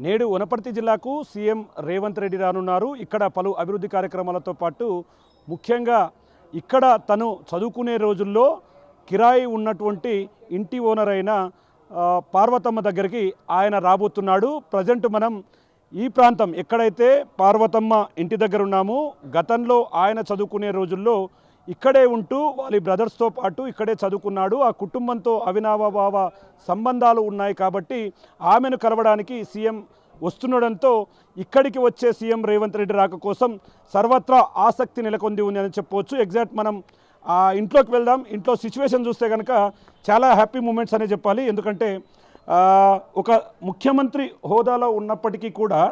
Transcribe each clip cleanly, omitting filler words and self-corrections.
నేడు వనపర్తి జిల్లాకు సీఎం రేవంత్ రెడ్డి రానున్నారు. ఇక్కడ పలు అభివృద్ధి కార్యక్రమాలతో పాటు ముఖ్యంగా ఇక్కడ తను చదువుకునే రోజుల్లో కిరాయి ఉన్నటువంటి ఇంటి ఓనర్ అయిన పార్వతమ్మ దగ్గరికి ఆయన రాబోతున్నాడు. ప్రజెంట్ మనం ఈ ప్రాంతం ఎక్కడైతే పార్వతమ్మ ఇంటి దగ్గర ఉన్నామో గతంలో ఆయన చదువుకునే రోజుల్లో ఇక్కడే ఉంటూ వాళ్ళ బ్రదర్స్తో పాటు ఇక్కడే చదువుకున్నాడు. ఆ కుటుంబంతో అవినాభావ సంబంధాలు ఉన్నాయి కాబట్టి ఆమెను కలవడానికి సీఎం వస్తుండడంతో ఇక్కడికి వచ్చే సీఎం రేవంత్ రెడ్డి రాక కోసం సర్వత్రా ఆసక్తి నెలకొంది ఉంది అని చెప్పవచ్చు. ఎగ్జాక్ట్ మనం ఆ ఇంట్లోకి వెళ్దాం. ఇంట్లో సిచ్యువేషన్ చూస్తే కనుక చాలా హ్యాపీ మూమెంట్స్ అనే చెప్పాలి. ఎందుకంటే ఒక ముఖ్యమంత్రి హోదాలో ఉన్నప్పటికీ కూడా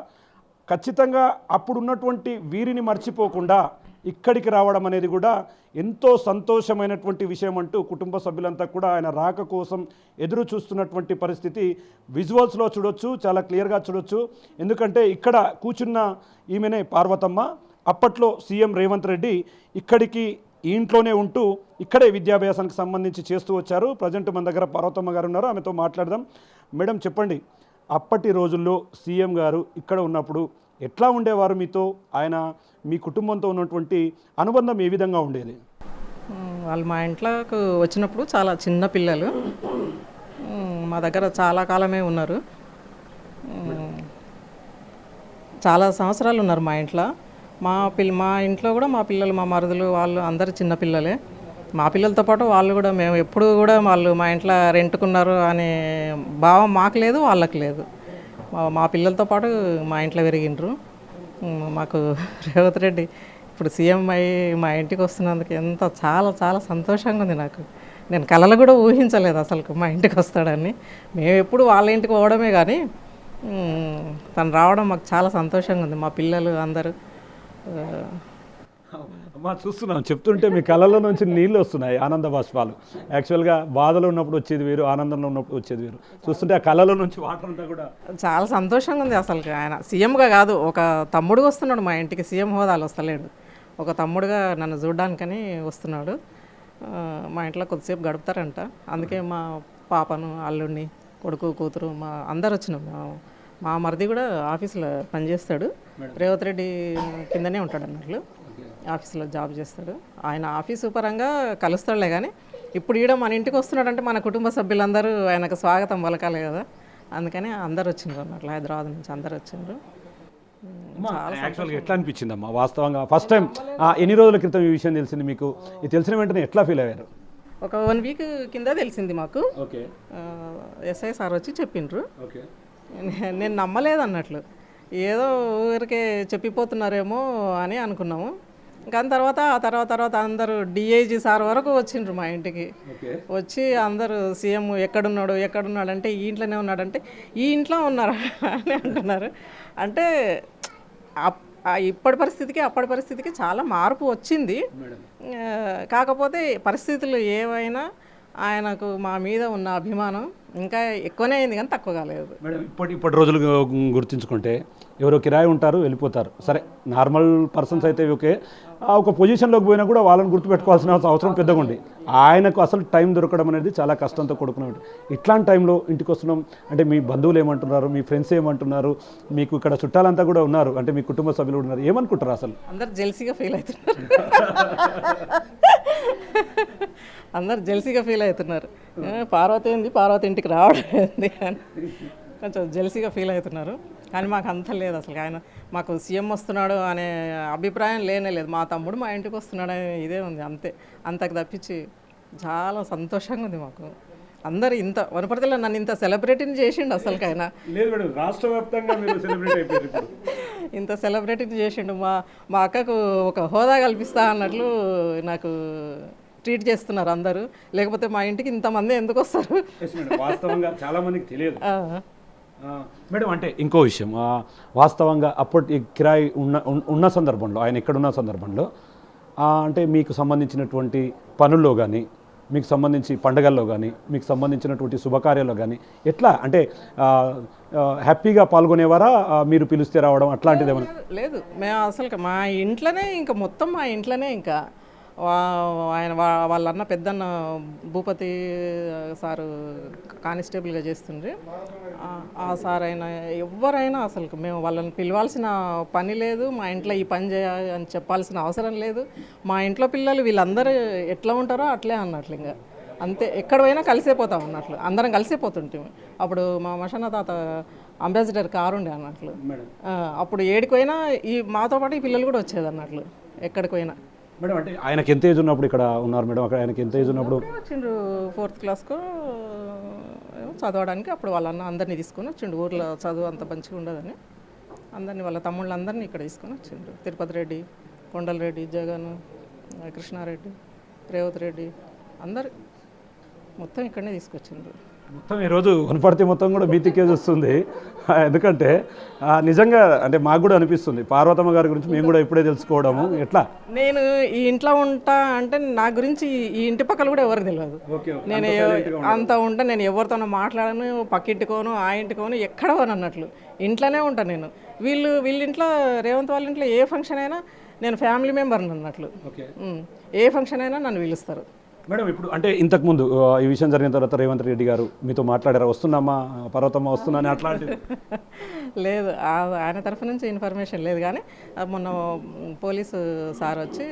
ఖచ్చితంగా అప్పుడున్నటువంటి వీరిని మర్చిపోకుండా ఇక్కడికి రావడం అనేది కూడా ఎంతో సంతోషమైనటువంటి విషయం అంటూ కుటుంబ సభ్యులంతా కూడా ఆయన రాక కోసం ఎదురు చూస్తున్నటువంటి పరిస్థితి విజువల్స్లో చూడొచ్చు, చాలా క్లియర్గా చూడొచ్చు. ఎందుకంటే ఇక్కడ కూర్చున్న ఈమెనే పార్వతమ్మ. అప్పట్లో సీఎం రేవంత్ రెడ్డి ఇక్కడికి ఈ ఇంట్లోనే ఉంటూ ఇక్కడే విద్యాభ్యాసానికి సంబంధించి చేస్తూ వచ్చారు. ప్రజెంట్ మన దగ్గర పార్వతమ్మ గారు ఉన్నారు, ఆమెతో మాట్లాడదాం. మేడం చెప్పండి, అప్పటి రోజుల్లో సీఎం గారు ఇక్కడ ఉన్నప్పుడు ఎట్లా ఉండేవారు మీతో? ఆయన మీ కుటుంబంతో ఉన్నటువంటి అనుబంధం ఏ విధంగా ఉండేది? వాళ్ళు మా ఇంట్లోకి వచ్చినప్పుడు చాలా చిన్న పిల్లలు మా దగ్గర చాలా కాలమే ఉన్నారు. చాలా సంవత్సరాలు ఉన్నారు మా ఇంట్లో. మా ఇంట్లో కూడా మా పిల్లలు, మా మరుదులు వాళ్ళు అందరు చిన్న పిల్లలే. మా పిల్లలతో పాటు వాళ్ళు కూడా, మేము ఎప్పుడు కూడా వాళ్ళు మా ఇంట్లో రెంట్కున్నారు అనే భావం మాకు లేదు, వాళ్ళకి లేదు. మా పిల్లలతో పాటు మా ఇంట్లో పెరిగిండ్రు. మాకు రేవంత్ రెడ్డి ఇప్పుడు సీఎం అయ్యి మా ఇంటికి వస్తున్నందుకు చాలా చాలా సంతోషంగా ఉంది నాకు. నేను కలలు కూడా ఊహించలేదు అసలు మా ఇంటికి వస్తాడని. మేము ఎప్పుడు వాళ్ళ ఇంటికి పోవడమే కానీ తను రావడం మాకు చాలా సంతోషంగా ఉంది. మా పిల్లలు అందరూ అమ్మా చూస్తున్నాం, చెప్తుంటే మీ కళ్ళలో నుంచి నీళ్ళు వస్తున్నాయి, ఆనంద బాష్పాలు. యాక్చువల్గా బాధలో ఉన్నప్పుడు వచ్చేది వేరు, ఆనందంలో ఉన్నప్పుడు వచ్చేది వేరు. చూస్తుంటే ఆ కళ్ళలో నుంచి వాటర్ అంతా కూడా చాలా సంతోషంగా ఉంది. అసలు ఆయన సీఎంగా కాదు, ఒక తమ్ముడుగా వస్తున్నాడు మా ఇంటికి. సీఎం హోదాలు వస్తలేడు, ఒక తమ్ముడుగా నన్ను చూడడానికని వస్తున్నాడు. మా ఇంట్లో కొద్దిసేపు గడుపుతారంట. అందుకే మా పాపను, అల్లుడిని, కొడుకు, కూతురు మా అందరు వచ్చినాం. మా మరిది కూడా ఆఫీస్లో పనిచేస్తాడు. రేవంత్ రెడ్డి కిందనే ఉంటాడు అన్నట్లు, ఆఫీస్లో జాబ్ చేస్తాడు. ఆయన ఆఫీసు పరంగా కలుస్తాడులే కానీ ఇప్పుడు ఈడ మన ఇంటికి వస్తున్నాడంటే మన కుటుంబ సభ్యులందరూ ఆయనకు స్వాగతం పలకాలి కదా. అందుకని అందరు వచ్చిండ్రు అన్నట్లు, హైదరాబాద్ నుంచి అందరు వచ్చిండ్రు. యాక్చువల్గా ఎట్లా అనిపించిందమ్మా వాస్తవంగా? ఫస్ట్ టైం ఎన్ని రోజుల క్రితం ఈ విషయం తెలిసింది మీకు? ఇది తెలిసిన వెంటనే ఎట్లా ఫీల్ అయ్యారు? ఒక 1 వీక్ కింద తెలిసింది మాకు. ఓకే, ఎస్ఐ సార్ వచ్చి చెప్పిండ్రు. ఓకే, నేను నమ్మలేదు అన్నట్లు, ఏదో ఊరికే చెప్పిపోతున్నారేమో అని అనుకున్నాము. కానీ తర్వాత అందరూ డిఐజీ సార్ వరకు వచ్చిండ్రు మా ఇంటికి. వచ్చి అందరూ సీఎం ఎక్కడున్నాడు అంటే ఈ ఇంట్లోనే ఉన్నాడంటే ఈ ఇంట్లో ఉన్నారా అని అంటున్నారు. అంటే ఇప్పటి పరిస్థితికి అప్పటి పరిస్థితికి చాలా మార్పు వచ్చింది. కాకపోతే పరిస్థితులు ఏవైనా ఆయనకు మా మీద ఉన్న అభిమానం ఇంకా ఎక్కువనే అయింది కానీ తక్కువ కాలేదు. మేడం ఇప్పటి రోజులు గుర్తించుకుంటే ఎవరో కిరాయి ఉంటారు, వెళ్ళిపోతారు. సరే, నార్మల్ పర్సన్స్ అయితే ఓకే, ఒక పొజిషన్లోకి పోయినా కూడా వాళ్ళని గుర్తుపెట్టుకోవాల్సిన అవసరం పెద్దగా ఉంది. ఆయనకు అసలు టైం దొరకడం అనేది చాలా కష్టంతో కూడుకున్నది. ఇట్లాంటి టైంలో ఇంటికి వస్తున్నాం అంటే మీ బంధువులు ఏమంటున్నారు, మీ ఫ్రెండ్స్ ఏమంటున్నారు, మీకు ఇక్కడ చుట్టాలంతా కూడా ఉన్నారు అంటే మీ కుటుంబ సభ్యులు ఉన్నారు, ఏమనుకుంటారు? అసలు అందరు జెల్సీగా ఫీల్ అవుతున్నారు. అందరు జెల్సీగా ఫీల్ అవుతున్నారు. పార్వతి ఇంటికి రావడం ఏంది అని కొంచెం జెల్సీగా ఫీల్ అవుతున్నారు. కానీ మాకు అంత లేదు అసలు. ఆయన మాకు సీఎం వస్తున్నాడు అనే అభిప్రాయం లేనే లేదు. మా తమ్ముడు మా ఇంటికి వస్తున్నాడు అనే ఇదే ఉంది అంతే. అంతకు తప్పించి చాలా సంతోషంగా ఉంది మాకు. అందరు ఇంత వనపర్తిలో నన్ను ఇంత సెలబ్రిటీని చేసిండు అసలుకి ఆయన. రాష్ట్ర వ్యాప్తంగా ఇంత సెలబ్రిటీని చేసిండు. మా అక్కకు ఒక హోదా కల్పిస్తా అన్నట్లు నాకు ట్రీట్ చేస్తున్నారు అందరూ. లేకపోతే మా ఇంటికి ఇంతమంది ఎందుకు వస్తారు? వాస్తవంగా చాలా మందికి తెలియదు మేడం. అంటే ఇంకో విషయం, వాస్తవంగా అప్పటి కిరాయి ఉన్న సందర్భంలో, ఆయన ఎక్కడున్న సందర్భంలో అంటే మీకు సంబంధించినటువంటి పనుల్లో కానీ, మీకు సంబంధించి పండగల్లో కానీ, మీకు సంబంధించినటువంటి శుభకార్యాల్లో కానీ ఎట్లా అంటే హ్యాపీగా పాల్గొనేవారా? మీరు పిలిస్తే రావడం అట్లాంటిది ఏమైనా? లేదు, మేము అసలు మా ఇంట్లోనే ఇంకా మొత్తం మా ఇంట్లోనే ఇంకా వాళ్ళన్న పెద్దన్న భూపతి సారు కానిస్టేబుల్గా చేస్తుండ్రి. ఆ సార్ అయినా ఎవరైనా అసలు మేము వాళ్ళని పిలవాల్సిన పని లేదు, మా ఇంట్లో ఈ పని చేయాలి అని చెప్పాల్సిన అవసరం లేదు. మా ఇంట్లో పిల్లలు వీళ్ళందరూ ఎట్లా ఉంటారో అట్లే అన్నట్లు, ఇంకా అంతే. ఎక్కడ పోయినా కలిసిపోతాం అన్నట్లు, అందరం కలిసిపోతుంటాం. అప్పుడు మా మషన్న తాత అంబాసిడర్ కారు ఉండే అన్నట్లు. అప్పుడు ఏడికి పోయినా ఈ మాతో పాటు ఈ పిల్లలు కూడా వచ్చేది అన్నట్లు ఎక్కడికి పోయినా. మేడం అంటే ఆయనకి ఎంత ఏజ్ ఉన్నప్పుడు ఇక్కడ ఉన్నారు మేడం? అక్కడ ఆయనకి ఎంత ఏజ్ ఉన్నప్పుడు వచ్చిండ్రు? 4th క్లాస్కు చదవడానికి. అప్పుడు వాళ్ళన్న అందరినీ తీసుకొని వచ్చిండు. ఊర్లో చదువు అంత మంచిగా ఉండదని అందరినీ, వాళ్ళ తమ్ముళ్ళందరినీ ఇక్కడ తీసుకొని వచ్చిండ్రు. తిరుపతి రెడ్డి, కొండల రెడ్డి, జగన్, కృష్ణారెడ్డి, రేవత్ రెడ్డి అందరు మొత్తం ఇక్కడనే తీసుకొచ్చిండ్రు. మొత్తం ఈరోజు వనపర్తి మొత్తం కూడా బీతికేజ్ వస్తుంది. ఎందుకంటే నిజంగా అంటే మాకు కూడా అనిపిస్తుంది పార్వతమ్మ గారి గురించి మేము కూడా ఇప్పుడే తెలుసుకోవడము. ఎట్లా నేను ఈ ఇంట్లో ఉంటా అంటే నా గురించి ఈ ఇంటి పక్కల కూడా ఎవరికి తెలియదు. నేను అంత ఉంటా, నేను ఎవరితోనో మాట్లాడను, పక్కింటికోను ఆ ఇంటికోను ఎక్కడ పోను అన్నట్లు ఇంట్లోనే ఉంటాను నేను. వీళ్ళ ఇంట్లో, రేవంత్ వాళ్ళ ఇంట్లో ఏ ఫంక్షన్ అయినా నేను ఫ్యామిలీ మెంబర్ని అన్నట్లు. ఏ ఫంక్షన్ అయినా నన్ను పిలుస్తారు. మేడం ఇప్పుడు అంటే ఇంతకుముందు ఈ విషయం జరిగిన తర్వాత రేవంత్ రెడ్డి గారు మీతో మాట్లాడారా? వస్తున్నామా పర్వతమ్మ వస్తున్నా అని అట్లాంటివి? లేదు, ఆయన తరఫు నుంచి ఇన్ఫర్మేషన్ లేదు. కానీ మొన్న పోలీసు సార్ వచ్చి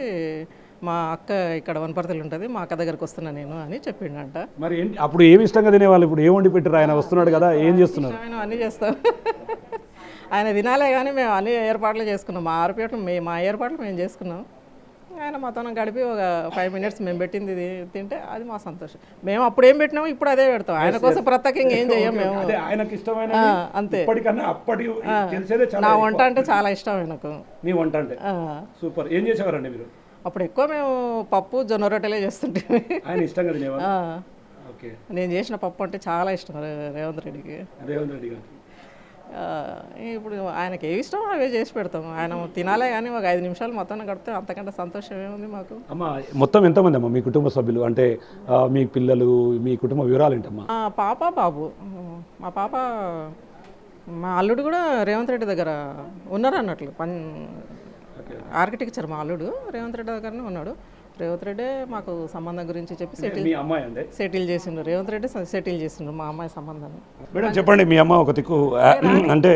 మా అక్క ఇక్కడ వనపర్తిలో ఉంటుంది, మా అక్క దగ్గరకు వస్తున్నా నేను అని చెప్పిండంట. మరి ఏంటి అప్పుడు ఏమి ఇష్టంగా తినేవాళ్ళు? ఇప్పుడు ఏం వండి పెట్టారు? ఆయన వస్తున్నాడు కదా, ఏం చేస్తున్నారు? ఆయన అన్నీ చేస్తాం. ఆయన తినాలే కానీ మేము అన్ని ఏర్పాట్లు చేసుకున్నాం. మా ఆరుపేటలు మా ఏర్పాట్లు మేము చేసుకున్నాం. ఆయన మాతో గడిపి ఒక 5 minutes మేము పెట్టింది తింటే అది మా సంతోషం. మేము అప్పుడు ఏం పెట్టినామో ఇప్పుడు అదే పెడతాం. ఆయన కోసం ప్రత్యేకంగా ఏం చెయ్యం మేము. అంతే. నా వంట అంటే చాలా ఇష్టం ఆయనకు. మీ వంట అంటే సూపర్. ఏం చేసేవారండి మీరు? అప్పుడు ఎక్కువ మేము పప్పు, జొన్న రొట్టెలే చేస్తుంటే ఆయన ఇష్టంగా తినేవారు. నేను చేసిన పప్పు అంటే చాలా ఇష్టం రేవంత్ రెడ్డికి. ఇప్పుడు ఆయనకి ఏవి ఇష్టం అవే చేసి పెడతాం. ఆయన తినాలే కానీ ఒక 5 నిమిషాలు మొత్తం గడిపితే అంతకంటే సంతోషం ఏముంది మాకు. అమ్మ మొత్తం ఎంతమంది అమ్మ మీ కుటుంబ సభ్యులు? అంటే మీ పిల్లలు, మీ కుటుంబ వివరాలు ఏంటమ్మా? పాప, బాబు. మా పాప, మా అల్లుడు కూడా రేవంత్ రెడ్డి దగ్గర ఉన్నారు అన్నట్లు. ఆర్కిటెక్చర్ మా అల్లుడు రేవంత్ రెడ్డి దగ్గరనే ఉన్నాడు. రేవంత్ రెడ్డి మాకు సంబంధం గురించి చెప్పి సెటిల్ చేసిండు. రేవంత్ రెడ్డి సెటిల్ చేసిండు మా అమ్మాయి సంబంధాన్ని. మేడం చెప్పండి, మీ అమ్మ ఒక దిక్కు అంటే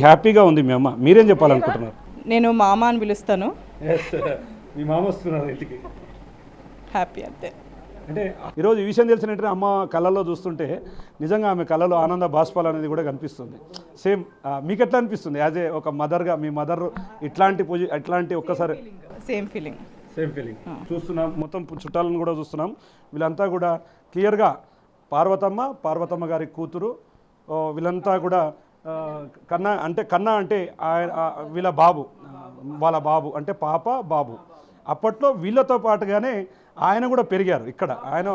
హ్యాపీగా ఉంది మీ అమ్మ, మీరేం చెప్పాలనుకుంటున్నారు? నేను మామ అని పిలుస్తాను. మీ మామ వస్తున్నారు ఇంటికి, హ్యాపీ అంతే. అంటే ఈరోజు ఈ విషయం తెలిసినట్టు అమ్మ కళ్ళల్లో చూస్తుంటే నిజంగా ఆమె కళ్ళలో ఆనంద బాష్పాలు అనేది కూడా కనిపిస్తుంది. సేమ్ మీకు ఎట్లా అనిపిస్తుంది యాజ్ ఏ ఒక మదర్గా? మీ మదర్ ఇట్లాంటి ఒక్కసారి సేమ్ ఫీలింగ్ చూస్తున్నాం. మొత్తం చుట్టాలను కూడా చూస్తున్నాం. వీళ్ళంతా కూడా క్లియర్గా పార్వతమ్మ గారి కూతురు. వీళ్ళంతా కూడా కన్నా అంటే వీళ్ళ బాబు, వాళ్ళ బాబు అంటే పాప బాబు. అప్పట్లో వీళ్ళతో పాటుగానే ఆయన కూడా పెరిగారు ఇక్కడ. ఆయన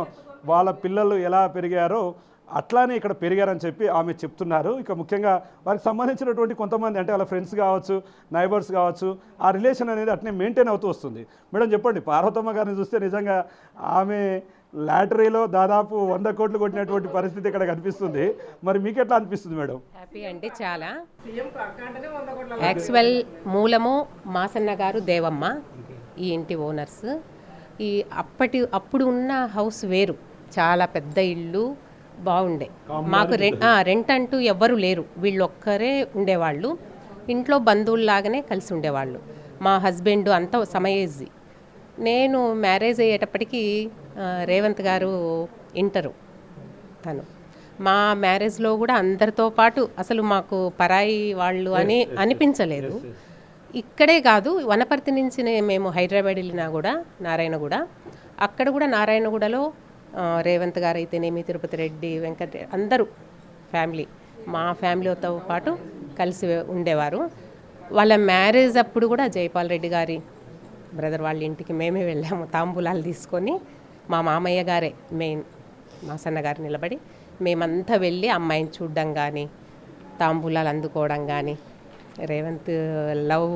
వాళ్ళ పిల్లలు ఎలా పెరిగారో అట్లానే ఇక్కడ పెరిగారని చెప్పి ఆమె చెప్తున్నారు. ఇక ముఖ్యంగా వారికి సంబంధించినటువంటి కొంతమంది అంటే వాళ్ళ ఫ్రెండ్స్ కావచ్చు, నైబర్స్ కావచ్చు, ఆ రిలేషన్ అనేది అట్నే మెయింటైన్ అవుతూ వస్తుంది. మేడం చెప్పండి, పార్వతమ్మ గారిని చూస్తే నిజంగా ఆమె లాటరీలో దాదాపు 100 కోట్లు కొట్టినటువంటి పరిస్థితి ఇక్కడ కనిపిస్తుంది. మరి మీకు ఎట్లా అనిపిస్తుంది మేడం? హ్యాపీ అంటే చాలా. యాక్చువల్ మూలము మాసన్న గారు, దేవమ్మ ఈ ఇంటి ఓనర్స్. అప్పుడు ఉన్న హౌస్ వేరు, చాలా పెద్ద ఇల్లు, బాగుండే. మాకు రెంట్ అంటూ ఎవ్వరు లేరు, వీళ్ళొక్కరే ఉండేవాళ్ళు. ఇంట్లో బంధువుల్లాగానే కలిసి ఉండేవాళ్ళు. మా హస్బెండ్ అంతా సమయేజీ. నేను మ్యారేజ్ అయ్యేటప్పటికి రేవంత్ గారు ఇంటరు. తను మా మ్యారేజ్లో కూడా అందరితో పాటు అసలు మాకు పరాయి వాళ్ళు అని అనిపించలేదు. ఇక్కడే కాదు, వనపర్తి నుంచి మేము హైదరాబాద్ వెళ్ళినా కూడా నారాయణగూడ, అక్కడ కూడా నారాయణగూడలో రేవంత్ గారు అయితేనేమి, తిరుపతి రెడ్డి, వెంకట అందరూ ఫ్యామిలీ, మా ఫ్యామిలీతో పాటు కలిసి ఉండేవారు. వాళ్ళ మ్యారేజ్ అప్పుడు కూడా జైపాల్ రెడ్డి గారి బ్రదర్ వాళ్ళ ఇంటికి మేమే వెళ్ళాము తాంబూలాలు తీసుకొని. మా మామయ్య గారే మెయిన్, మా సన్నగారు నిలబడి మేమంతా వెళ్ళి అమ్మాయిని చూడడం కానీ, తాంబూలాలు అందుకోవడం కానీ, రేవంత్ లవ్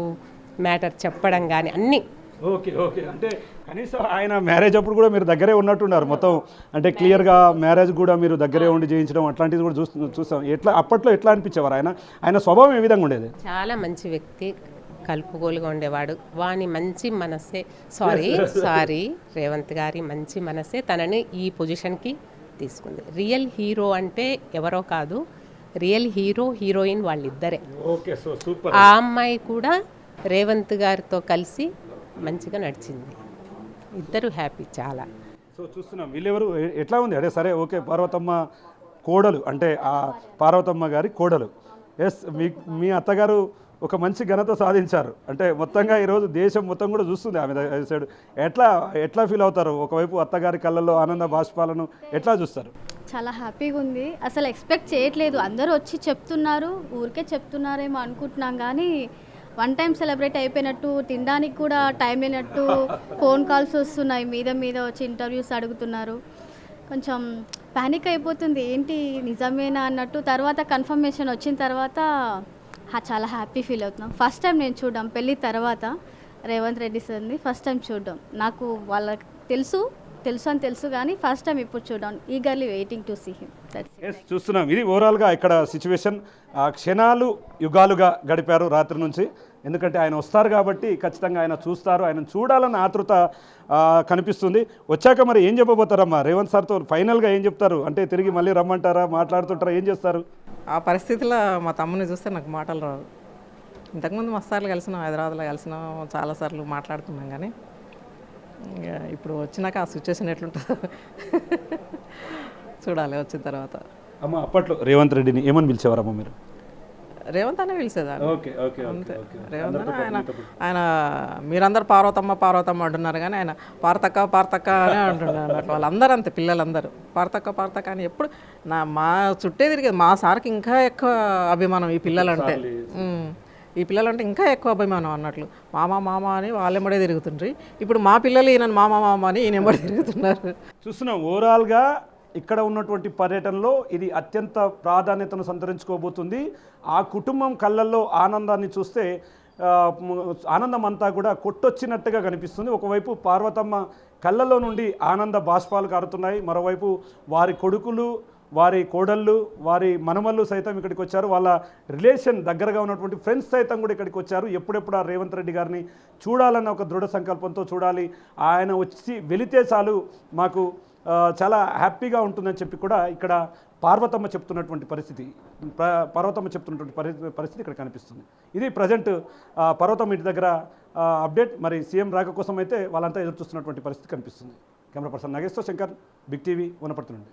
మ్యాటర్ చెప్పడం కానీ అన్నీ. ఓకే అంటే కనీసం ఆయన మ్యారేజ్ అప్పుడు కూడా మీరు దగ్గరే ఉన్నట్టున్నారు మొత్తం. అంటే క్లియర్గా మ్యారేజ్ కూడా మీరు దగ్గరే ఉండి చేయించడం అట్లాంటిది కూడా చూస్తాం. అప్పట్లో ఎట్లా అనిపించేవారు ఆయన స్వభావం ఏ విధంగా ఉండేది? చాలా మంచి వ్యక్తి, కలుపుగోలుగా ఉండేవాడు. వాని మంచి మనసే సారీ రేవంత్ గారి మంచి మనసే తనని ఈ పొజిషన్కి తీసుకుంది. రియల్ హీరో అంటే ఎవరో కాదు, రియల్ హీరో హీరోయిన్ వాళ్ళిద్దరే. Okay, so super. ఆ అమ్మాయి కూడా రేవంత్ గారితో కలిసి మంచిగా నడిచింది. ఇద్దరు హ్యాపీ చాలా. సో చూస్తున్నాం వీళ్ళెవరు ఎట్లా ఉంది అదే సరే ఓకే పార్వతమ్మ కోడలు అంటే ఆ పార్వతమ్మ గారి కోడలు. ఎస్, మీ అత్తగారు ఒక మంచి ఘనత సాధించారు అంటే మొత్తంగా ఈరోజు దేశం మొత్తం కూడా చూస్తుంది ఆమె సైడ్. ఎట్లా ఫీల్ అవుతారు? ఒకవైపు అత్తగారి కళ్ళల్లో ఆనంద బాష్పాలను ఎట్లా చూస్తారు? చాలా హ్యాపీగా ఉంది. అసలు ఎక్స్పెక్ట్ చేయట్లేదు. అందరూ వచ్చి చెప్తున్నారు, ఊరికే చెప్తున్నారేమో అనుకుంటున్నాం కానీ వన్ టైం సెలబ్రేట్ అయిపోయినట్టు, తినడానికి కూడా టైం లేనట్టు ఫోన్ కాల్స్ వస్తున్నాయి, మీద వచ్చి ఇంటర్వ్యూస్ అడుగుతున్నారు. కొంచెం ప్యానిక్ అయిపోతుంది, ఏంటి నిజమేనా అన్నట్టు. తర్వాత కన్ఫర్మేషన్ వచ్చిన తర్వాత చాలా హ్యాపీ ఫీల్ అవుతున్నాం. ఫస్ట్ టైం నేను చూడడం పెళ్ళి తర్వాత రేవంత్ రెడ్డి సార్ని ఫస్ట్ టైం చూడడం. నాకు వాళ్ళకి తెలుసు కానీ ఫస్ట్ టైం ఇప్పుడు చూడడం. Eagerly waiting to see him. Yes, చూస్తున్నాం. ఇది ఓవరాల్గా ఇక్కడ సిచ్యువేషన్. క్షణాలు యుగాలుగా గడిపారు రాత్రి నుంచి. ఎందుకంటే ఆయన వస్తారు కాబట్టి ఖచ్చితంగా ఆయన చూస్తారు, ఆయన చూడాలన్న ఆతృత కనిపిస్తుంది. వచ్చాక మరి ఏం చెప్పబోతారమ్మా రేవంత్ సార్తో? ఫైనల్గా ఏం చెప్తారు? అంటే తిరిగి మళ్ళీ రమ్మంటారా, మాట్లాడుతుంటారా, ఏం చేస్తారు? ఆ పరిస్థితిలో మా తమ్ముని చూస్తే నాకు మాటలు రావు. ఇంతకుముందు మస్తార్లు కలిసినాం, హైదరాబాద్లో కలిసినాం, చాలాసార్లు మాట్లాడుతున్నాం కానీ ఇంకా ఇప్పుడు వచ్చినాక ఆ సిచ్యువేషన్ ఎట్లుంటుందో చూడాలి వచ్చిన తర్వాత. అమ్మ అప్పట్లో రేవంత్ రెడ్డిని ఏమని పిలిచేవారమ్మ మీరు? రేవంత్ అనే పిలిచేదాన్ని. ఓకే ఓకే అంతే, రేవంత్ అనే. ఆయన మీరందరూ పార్వతమ్మ అంటున్నారు కానీ ఆయన పార్తక్క అనే అంటున్నారు అన్నట్లు. వాళ్ళందరూ అంతే, పిల్లలందరూ పార్తక్క అని ఎప్పుడు మా చుట్టే తిరిగేది. మా సార్కి ఇంకా ఎక్కువ అభిమానం ఈ పిల్లలంటే. ఈ పిల్లలంటే ఇంకా ఎక్కువ అభిమానం అన్నట్లు. మామ అని వాళ్ళెంబడే తిరుగుతుండ్రి. ఇప్పుడు మా పిల్లలు ఈయన మామ అని ఈయన ఎంబడే తిరుగుతున్నారు. చూస్తున్నాం ఓవరాల్గా ఇక్కడ ఉన్నటువంటి పర్యటనలో ఇది అత్యంత ప్రాధాన్యతను సంతరించుకోబోతుంది. ఆ కుటుంబం కళ్ళల్లో ఆనందాన్ని చూస్తే ఆనందం అంతా కూడా కొట్టొచ్చినట్టుగా కనిపిస్తుంది. ఒకవైపు పార్వతమ్మ కళ్ళల్లో నుండి ఆనంద బాష్పాలు కారుతున్నాయి, మరోవైపు వారి కొడుకులు, వారి కోడళ్ళు, వారి మనమళ్ళు సైతం ఇక్కడికి వచ్చారు. వాళ్ళ రిలేషన్ దగ్గరగా ఉన్నటువంటి ఫ్రెండ్స్ సైతం కూడా ఇక్కడికి వచ్చారు. ఎప్పుడెప్పుడు ఆ రేవంత్ రెడ్డి గారిని చూడాలన్న ఒక దృఢ సంకల్పంతో చూడాలి, ఆయన వచ్చి వెళితే చాలు మాకు చాలా హ్యాపీగా ఉంటుందని చెప్పి కూడా ఇక్కడ పార్వతమ్మ చెప్తున్నటువంటి పరిస్థితి ఇక్కడ కనిపిస్తుంది. ఇది ప్రజెంట్ పార్వతమ్మ ఇంటి దగ్గర అప్డేట్. మరి సీఎం రాక కోసం అయితే వాళ్ళంతా ఎదురు చూస్తున్నటువంటి పరిస్థితి కనిపిస్తుంది. Camera person Nageshwar Shankar, big TV, Wanaparthy నుండి.